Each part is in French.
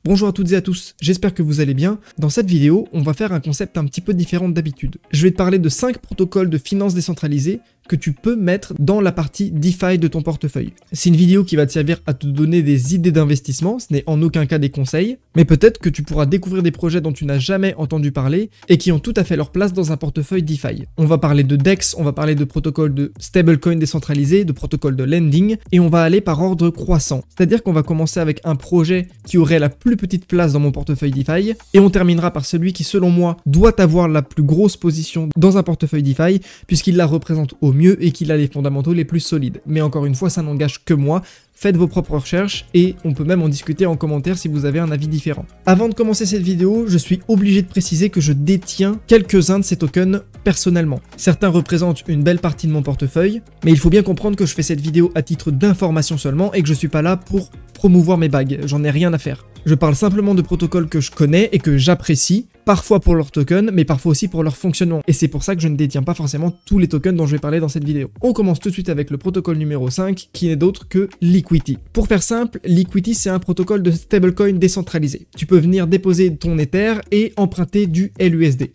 Bonjour à toutes et à tous, j'espère que vous allez bien. Dans cette vidéo, on va faire un concept un petit peu différent d'habitude. Je vais te parler de 5 protocoles de finance décentralisée que tu peux mettre dans la partie DeFi de ton portefeuille. C'est une vidéo qui va te servir à te donner des idées d'investissement, ce n'est en aucun cas des conseils, mais peut-être que tu pourras découvrir des projets dont tu n'as jamais entendu parler et qui ont tout à fait leur place dans un portefeuille DeFi. On va parler de DEX, on va parler de protocoles de stablecoin décentralisés, de protocoles de lending, et on va aller par ordre croissant. C'est-à-dire qu'on va commencer avec un projet qui aurait la plus petite place dans mon portefeuille DeFi, et on terminera par celui qui, selon moi, doit avoir la plus grosse position dans un portefeuille DeFi, puisqu'il la représente au mieux et qu'il a les fondamentaux les plus solides. Mais encore une fois, ça n'engage que moi. Faites vos propres recherches et on peut même en discuter en commentaire si vous avez un avis différent. Avant de commencer cette vidéo, je suis obligé de préciser que je détiens quelques-uns de ces tokens personnellement. Certains représentent une belle partie de mon portefeuille, mais il faut bien comprendre que je fais cette vidéo à titre d'information seulement et que je suis pas là pour promouvoir mes bagues, j'en ai rien à faire. Je parle simplement de protocoles que je connais et que j'apprécie, parfois pour leurs tokens, mais parfois aussi pour leur fonctionnement. Et c'est pour ça que je ne détiens pas forcément tous les tokens dont je vais parler dans cette vidéo. On commence tout de suite avec le protocole numéro 5, qui n'est d'autre que Liquity. Pour faire simple, Liquity c'est un protocole de stablecoin décentralisé. Tu peux venir déposer ton Ether et emprunter du LUSD.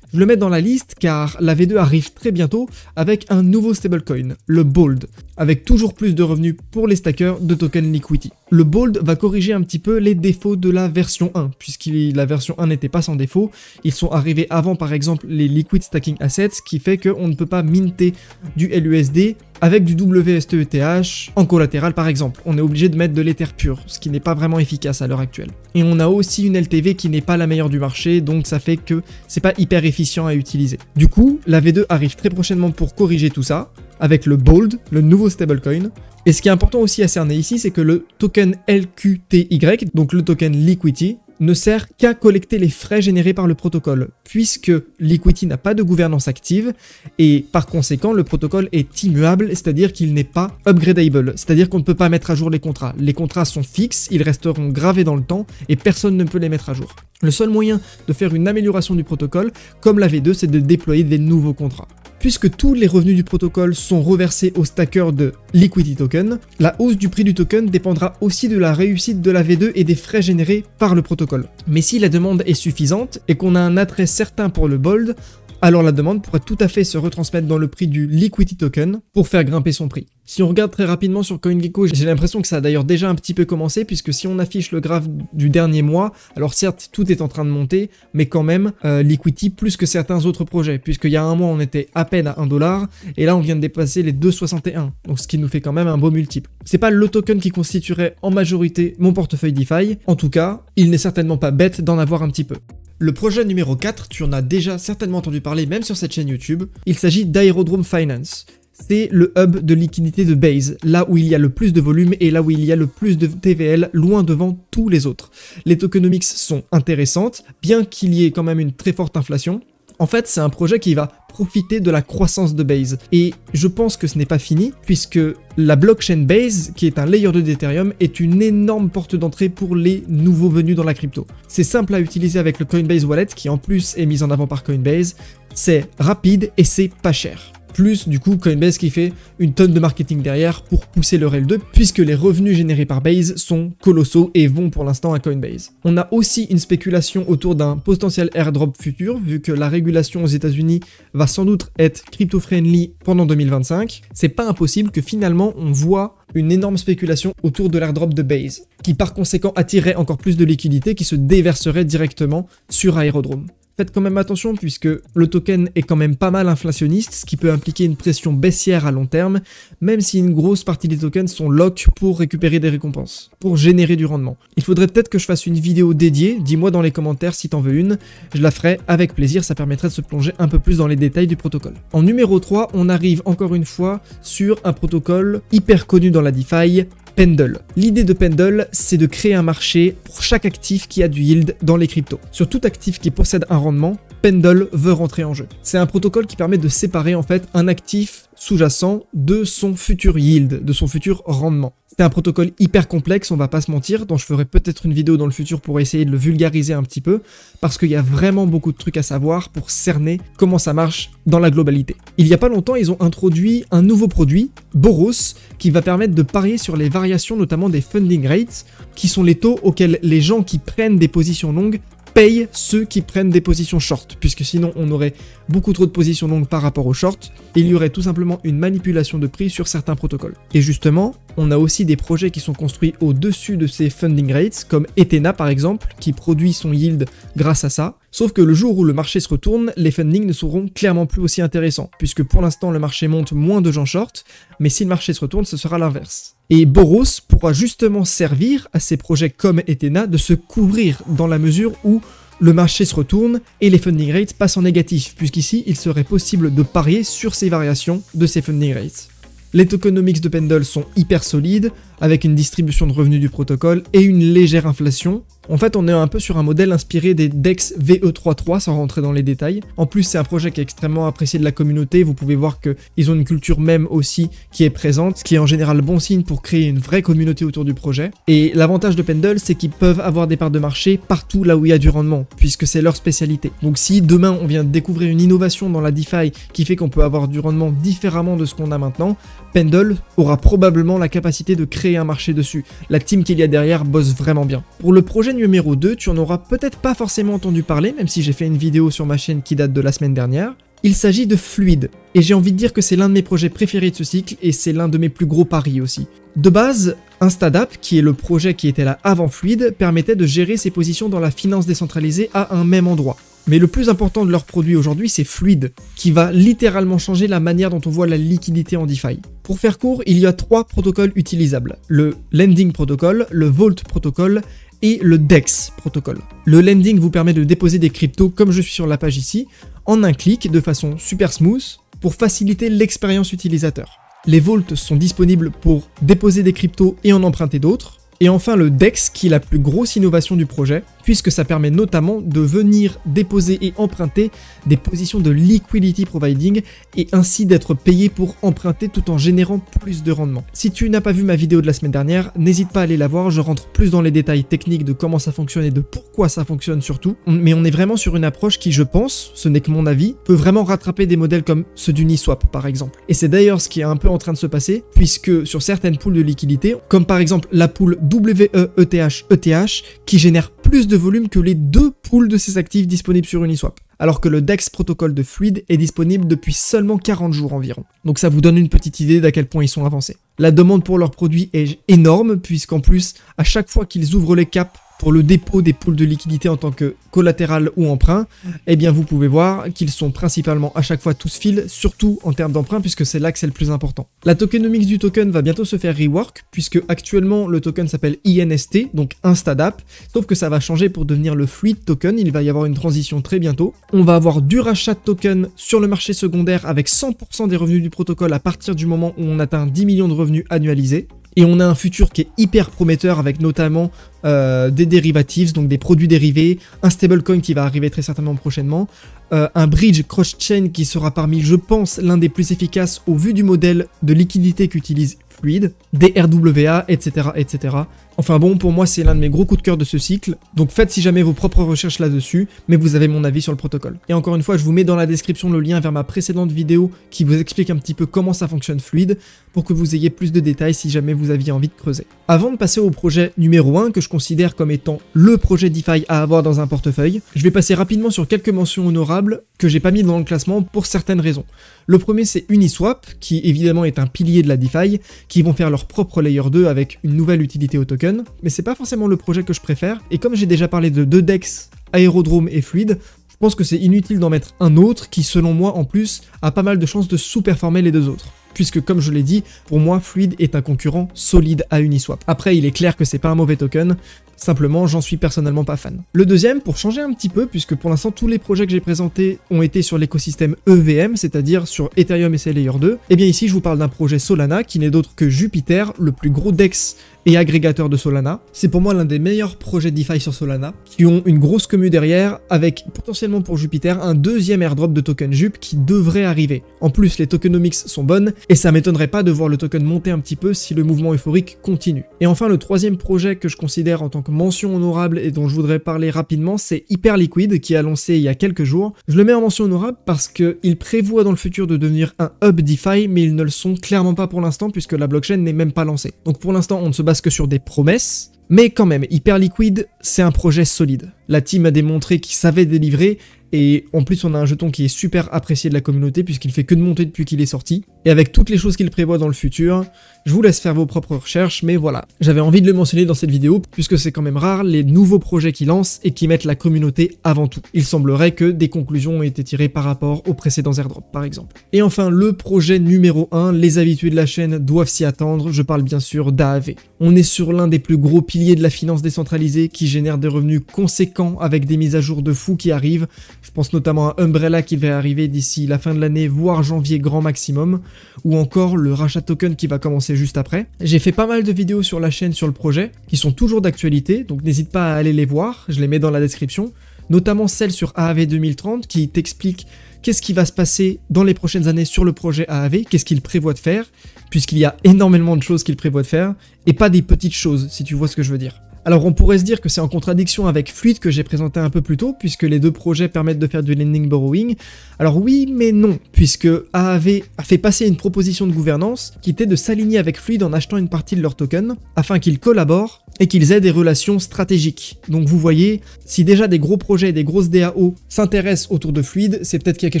Je le mets dans la liste car la V2 arrive très bientôt avec un nouveau stablecoin, le BOLD, avec toujours plus de revenus pour les stackers de token Liquity. Le BOLD va corriger un petit peu les défauts de la version 1, puisque la version 1 n'était pas sans défaut. Ils sont arrivés avant par exemple les Liquid Stacking Assets, ce qui fait qu'on ne peut pas minter du LUSD avec du WSTETH en collatéral par exemple. On est obligé de mettre de l'Ether pur, ce qui n'est pas vraiment efficace à l'heure actuelle. Et on a aussi une LTV qui n'est pas la meilleure du marché, donc ça fait que c'est pas hyper efficient à utiliser. Du coup, la V2 arrive très prochainement pour corriger tout ça, avec le BOLD, le nouveau stablecoin. Et ce qui est important aussi à cerner ici, c'est que le token LQTY, donc le token Liquity, ne sert qu'à collecter les frais générés par le protocole, puisque Liquity n'a pas de gouvernance active, et par conséquent, le protocole est immuable, c'est-à-dire qu'il n'est pas upgradable, c'est-à-dire qu'on ne peut pas mettre à jour les contrats. Les contrats sont fixes, ils resteront gravés dans le temps, et personne ne peut les mettre à jour. Le seul moyen de faire une amélioration du protocole, comme la V2, c'est de déployer des nouveaux contrats. Puisque tous les revenus du protocole sont reversés aux stackers de Liquity Token, la hausse du prix du token dépendra aussi de la réussite de la V2 et des frais générés par le protocole. Mais si la demande est suffisante et qu'on a un attrait certain pour le BOLD, alors la demande pourrait tout à fait se retransmettre dans le prix du Liquity Token pour faire grimper son prix. Si on regarde très rapidement sur CoinGecko, j'ai l'impression que ça a d'ailleurs déjà un petit peu commencé, puisque si on affiche le graphe du dernier mois, alors certes tout est en train de monter, mais quand même Liquity plus que certains autres projets, puisqu'il y a un mois on était à peine à 1$, et là on vient de dépasser les 2,61, donc ce qui nous fait quand même un beau multiple. C'est pas le token qui constituerait en majorité mon portefeuille DeFi, en tout cas, il n'est certainement pas bête d'en avoir un petit peu. Le projet numéro 4, tu en as déjà certainement entendu parler même sur cette chaîne YouTube, il s'agit d'Aerodrome Finance. C'est le hub de liquidité de Base, là où il y a le plus de volume et là où il y a le plus de TVL, loin devant tous les autres. Les tokenomics sont intéressantes, bien qu'il y ait quand même une très forte inflation. En fait, c'est un projet qui va profiter de la croissance de Base. Et je pense que ce n'est pas fini, puisque la blockchain Base, qui est un layer 2 d'Ethereum, est une énorme porte d'entrée pour les nouveaux venus dans la crypto. C'est simple à utiliser avec le Coinbase Wallet, qui en plus est mis en avant par Coinbase. C'est rapide et c'est pas cher. Plus du coup Coinbase qui fait une tonne de marketing derrière pour pousser leur L2, puisque les revenus générés par Base sont colossaux et vont pour l'instant à Coinbase. On a aussi une spéculation autour d'un potentiel airdrop futur, vu que la régulation aux États-Unis va sans doute être crypto-friendly pendant 2025. C'est pas impossible que finalement on voit une énorme spéculation autour de l'airdrop de Base, qui par conséquent attirerait encore plus de liquidités qui se déverserait directement sur Aerodrome. Faites quand même attention puisque le token est quand même pas mal inflationniste, ce qui peut impliquer une pression baissière à long terme, même si une grosse partie des tokens sont lock pour récupérer des récompenses, pour générer du rendement. Il faudrait peut-être que je fasse une vidéo dédiée, dis-moi dans les commentaires si t'en veux une, je la ferai avec plaisir, ça permettrait de se plonger un peu plus dans les détails du protocole. En numéro 3, on arrive encore une fois sur un protocole hyper connu dans la DeFi, Pendle. L'idée de Pendle, c'est de créer un marché pour chaque actif qui a du yield dans les cryptos. Sur tout actif qui possède un rendement, Pendle veut rentrer en jeu. C'est un protocole qui permet de séparer en fait un actif sous-jacent de son futur yield, de son futur rendement. C'est un protocole hyper complexe, on va pas se mentir, dont je ferai peut-être une vidéo dans le futur pour essayer de le vulgariser un petit peu, parce qu'il y a vraiment beaucoup de trucs à savoir pour cerner comment ça marche dans la globalité. Il y a pas longtemps, ils ont introduit un nouveau produit, Boros, qui va permettre de parier sur les variations notamment des funding rates, qui sont les taux auxquels les gens qui prennent des positions longues payent ceux qui prennent des positions short, puisque sinon on aurait beaucoup trop de positions longues par rapport aux short, et il y aurait tout simplement une manipulation de prix sur certains protocoles. Et justement, on a aussi des projets qui sont construits au-dessus de ces funding rates, comme Ethena par exemple, qui produit son yield grâce à ça, sauf que le jour où le marché se retourne, les fundings ne seront clairement plus aussi intéressants, puisque pour l'instant le marché monte, moins de gens short, mais si le marché se retourne, ce sera l'inverse. Et Boros pourra justement servir à ces projets comme Ethena de se couvrir dans la mesure où le marché se retourne et les funding rates passent en négatif, puisqu'ici il serait possible de parier sur ces variations de ces funding rates. Les tokenomics de Pendle sont hyper solides, avec une distribution de revenus du protocole et une légère inflation. En fait, on est un peu sur un modèle inspiré des DEX VE33 sans rentrer dans les détails. En plus, c'est un projet qui est extrêmement apprécié de la communauté. Vous pouvez voir qu'ils ont une culture même aussi qui est présente, ce qui est en général bon signe pour créer une vraie communauté autour du projet. Et l'avantage de Pendle, c'est qu'ils peuvent avoir des parts de marché partout là où il y a du rendement, puisque c'est leur spécialité. Donc si demain on vient de découvrir une innovation dans la DeFi qui fait qu'on peut avoir du rendement différemment de ce qu'on a maintenant, Pendle aura probablement la capacité de créer un marché dessus. La team qu'il y a derrière bosse vraiment bien. Pour le projet numéro 2, tu en auras peut-être pas forcément entendu parler, même si j'ai fait une vidéo sur ma chaîne qui date de la semaine dernière. Il s'agit de Fluid, et j'ai envie de dire que c'est l'un de mes projets préférés de ce cycle, et c'est l'un de mes plus gros paris aussi. De base, Instadapp, qui est le projet qui était là avant Fluid, permettait de gérer ses positions dans la finance décentralisée à un même endroit. Mais le plus important de leur produit aujourd'hui, c'est Fluid, qui va littéralement changer la manière dont on voit la liquidité en DeFi. Pour faire court, il y a 3 protocoles utilisables. Le Lending Protocol, le Vault Protocol et le DEX Protocol. Le Lending vous permet de déposer des cryptos, comme je suis sur la page ici, en un clic de façon super smooth pour faciliter l'expérience utilisateur. Les Vaults sont disponibles pour déposer des cryptos et en emprunter d'autres. Et enfin le DEX qui est la plus grosse innovation du projet, puisque ça permet notamment de venir déposer et emprunter des positions de liquidity providing et ainsi d'être payé pour emprunter tout en générant plus de rendement. Si tu n'as pas vu ma vidéo de la semaine dernière, n'hésite pas à aller la voir, je rentre plus dans les détails techniques de comment ça fonctionne et de pourquoi ça fonctionne surtout, mais on est vraiment sur une approche qui, je pense, ce n'est que mon avis, peut vraiment rattraper des modèles comme ceux d'Uniswap par exemple. Et c'est d'ailleurs ce qui est un peu en train de se passer, puisque sur certaines pools de liquidité, comme par exemple la pool WEETH qui génère plus de volume que les 2 pools de ces actifs disponibles sur Uniswap. Alors que le DEX protocole de Fluid est disponible depuis seulement 40 jours environ. Donc ça vous donne une petite idée d'à quel point ils sont avancés. La demande pour leurs produits est énorme, puisqu'en plus, à chaque fois qu'ils ouvrent les caps pour le dépôt des pools de liquidité en tant que collatéral ou emprunt, eh bien vous pouvez voir qu'ils sont principalement à chaque fois tous fill, surtout en termes d'emprunt, puisque c'est là que c'est le plus important. La tokenomics du token va bientôt se faire rework, puisque actuellement le token s'appelle INST, donc Instadapp, sauf que ça va changer pour devenir le Fluid token, il va y avoir une transition très bientôt. On va avoir du rachat de tokens sur le marché secondaire avec 100% des revenus du protocole à partir du moment où on atteint 10 millions de revenus annualisés. Et on a un futur qui est hyper prometteur avec notamment des derivatives, donc des produits dérivés, un stablecoin qui va arriver très certainement prochainement, un bridge cross-chain qui sera parmi, je pense, l'un des plus efficaces au vu du modèle de liquidité qu'utilise Fluid, des RWA, etc., etc. Enfin bon, pour moi, c'est l'un de mes gros coups de cœur de ce cycle, donc faites si jamais vos propres recherches là-dessus, mais vous avez mon avis sur le protocole. Et encore une fois, je vous mets dans la description le lien vers ma précédente vidéo qui vous explique un petit peu comment ça fonctionne Fluid, pour que vous ayez plus de détails si jamais vous aviez envie de creuser. Avant de passer au projet numéro 1, que je considère comme étant le projet DeFi à avoir dans un portefeuille, je vais passer rapidement sur quelques mentions honorables que j'ai pas mis dans le classement pour certaines raisons. Le premier, c'est Uniswap, qui évidemment est un pilier de la DeFi, qui vont faire leur propre Layer 2 avec une nouvelle utilité au token, mais c'est pas forcément le projet que je préfère, et comme j'ai déjà parlé de 2 DEX, Aerodrome et Fluid, je pense que c'est inutile d'en mettre un autre qui, selon moi, en plus, a pas mal de chances de sous-performer les 2 autres. Puisque, comme je l'ai dit, pour moi, Fluid est un concurrent solide à Uniswap. Après, il est clair que c'est pas un mauvais token. simplement j'en suis personnellement pas fan. Le deuxième, pour changer un petit peu, puisque pour l'instant tous les projets que j'ai présentés ont été sur l'écosystème EVM, c'est-à-dire sur Ethereum et Layer 2, et bien ici je vous parle d'un projet Solana qui n'est d'autre que Jupiter, le plus gros DEX et agrégateur de Solana. C'est pour moi l'un des meilleurs projets DeFi sur Solana, qui ont une grosse commu derrière, avec potentiellement pour Jupiter un deuxième airdrop de token Jup qui devrait arriver. En plus les tokenomics sont bonnes, et ça m'étonnerait pas de voir le token monter un petit peu si le mouvement euphorique continue. Et enfin le troisième projet que je considère en tant que mention honorable et dont je voudrais parler rapidement, c'est Hyperliquid qui a lancé il y a quelques jours. Je le mets en mention honorable parce qu'il prévoit dans le futur de devenir un hub DeFi, mais ils ne le sont clairement pas pour l'instant puisque la blockchain n'est même pas lancée. Donc pour l'instant on ne se base que sur des promesses, mais quand même, Hyperliquid, c'est un projet solide. La team a démontré qu'ils savaient délivrer, et en plus on a un jeton qui est super apprécié de la communauté puisqu'il fait que de monter depuis qu'il est sorti. Et avec toutes les choses qu'il prévoit dans le futur, je vous laisse faire vos propres recherches, mais voilà. J'avais envie de le mentionner dans cette vidéo puisque c'est quand même rare les nouveaux projets qui lancent et qui mettent la communauté avant tout. Il semblerait que des conclusions ont été tirées par rapport aux précédents airdrops par exemple. Et enfin le projet numéro 1, les habitués de la chaîne doivent s'y attendre, je parle bien sûr d'AAV. On est sur l'un des plus gros piliers de la finance décentralisée qui génère des revenus conséquents avec des mises à jour de fou qui arrivent. Je pense notamment à Umbrella qui va arriver d'ici la fin de l'année, voire janvier grand maximum, ou encore le rachat token qui va commencer juste après. J'ai fait pas mal de vidéos sur la chaîne sur le projet, qui sont toujours d'actualité, donc n'hésite pas à aller les voir, je les mets dans la description, notamment celle sur AAV 2030 qui t'explique qu'est-ce qui va se passer dans les prochaines années sur le projet AAV, qu'est-ce qu'il prévoit de faire, puisqu'il y a énormément de choses qu'il prévoit de faire, et pas des petites choses, si tu vois ce que je veux dire. Alors on pourrait se dire que c'est en contradiction avec Fluid que j'ai présenté un peu plus tôt, puisque les deux projets permettent de faire du lending borrowing. Alors oui, mais non, puisque AAV a fait passer une proposition de gouvernance qui était de s'aligner avec Fluid en achetant une partie de leur token, afin qu'ils collaborent et qu'ils aient des relations stratégiques. Donc vous voyez, si déjà des gros projets et des grosses DAO s'intéressent autour de Fluid, c'est peut-être qu'il y a quelque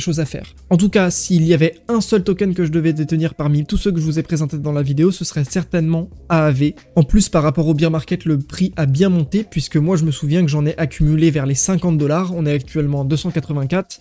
chose à faire. En tout cas, s'il y avait un seul token que je devais détenir parmi tous ceux que je vous ai présentés dans la vidéo, ce serait certainement AAV. En plus, par rapport au bear market, le prix a bien monté, puisque moi je me souviens que j'en ai accumulé vers les 50 $, on est actuellement à 284.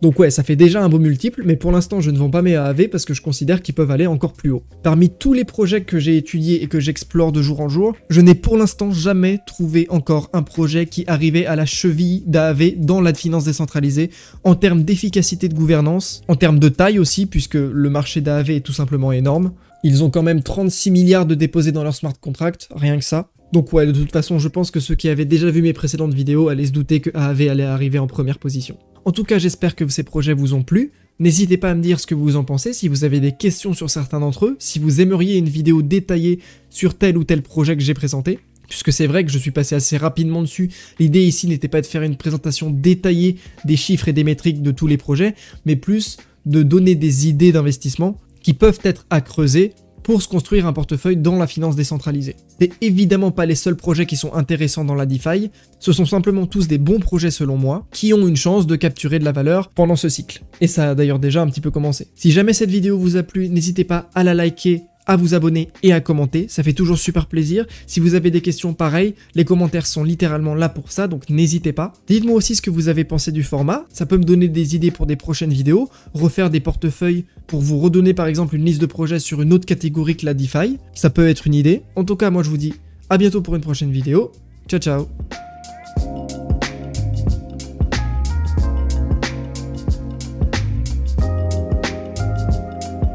Donc ouais, ça fait déjà un beau multiple, mais pour l'instant je ne vends pas mes AAV parce que je considère qu'ils peuvent aller encore plus haut. Parmi tous les projets que j'ai étudiés et que j'explore de jour en jour, je n'ai pour l'instant jamais trouvé encore un projet qui arrivait à la cheville d'AAV dans la finance décentralisée, en termes d'efficacité de gouvernance, en termes de taille aussi, puisque le marché d'AAV est tout simplement énorme. Ils ont quand même 36 milliards de déposés dans leur smart contract, rien que ça. Donc ouais, de toute façon, je pense que ceux qui avaient déjà vu mes précédentes vidéos allaient se douter que AAV allait arriver en première position. En tout cas, j'espère que ces projets vous ont plu. N'hésitez pas à me dire ce que vous en pensez, si vous avez des questions sur certains d'entre eux, si vous aimeriez une vidéo détaillée sur tel ou tel projet que j'ai présenté, puisque c'est vrai que je suis passé assez rapidement dessus. L'idée ici n'était pas de faire une présentation détaillée des chiffres et des métriques de tous les projets, mais plus de donner des idées d'investissement qui peuvent être à creuser pour se construire un portefeuille dans la finance décentralisée. C'est évidemment pas les seuls projets qui sont intéressants dans la DeFi, ce sont simplement tous des bons projets selon moi, qui ont une chance de capturer de la valeur pendant ce cycle. Et ça a d'ailleurs déjà un petit peu commencé. Si jamais cette vidéo vous a plu, n'hésitez pas à la liker, à vous abonner et à commenter, ça fait toujours super plaisir. Si vous avez des questions pareilles, les commentaires sont littéralement là pour ça, donc n'hésitez pas. Dites-moi aussi ce que vous avez pensé du format, ça peut me donner des idées pour des prochaines vidéos, refaire des portefeuilles pour vous redonner par exemple une liste de projets sur une autre catégorie que la DeFi, ça peut être une idée. En tout cas, moi je vous dis à bientôt pour une prochaine vidéo, ciao ciao.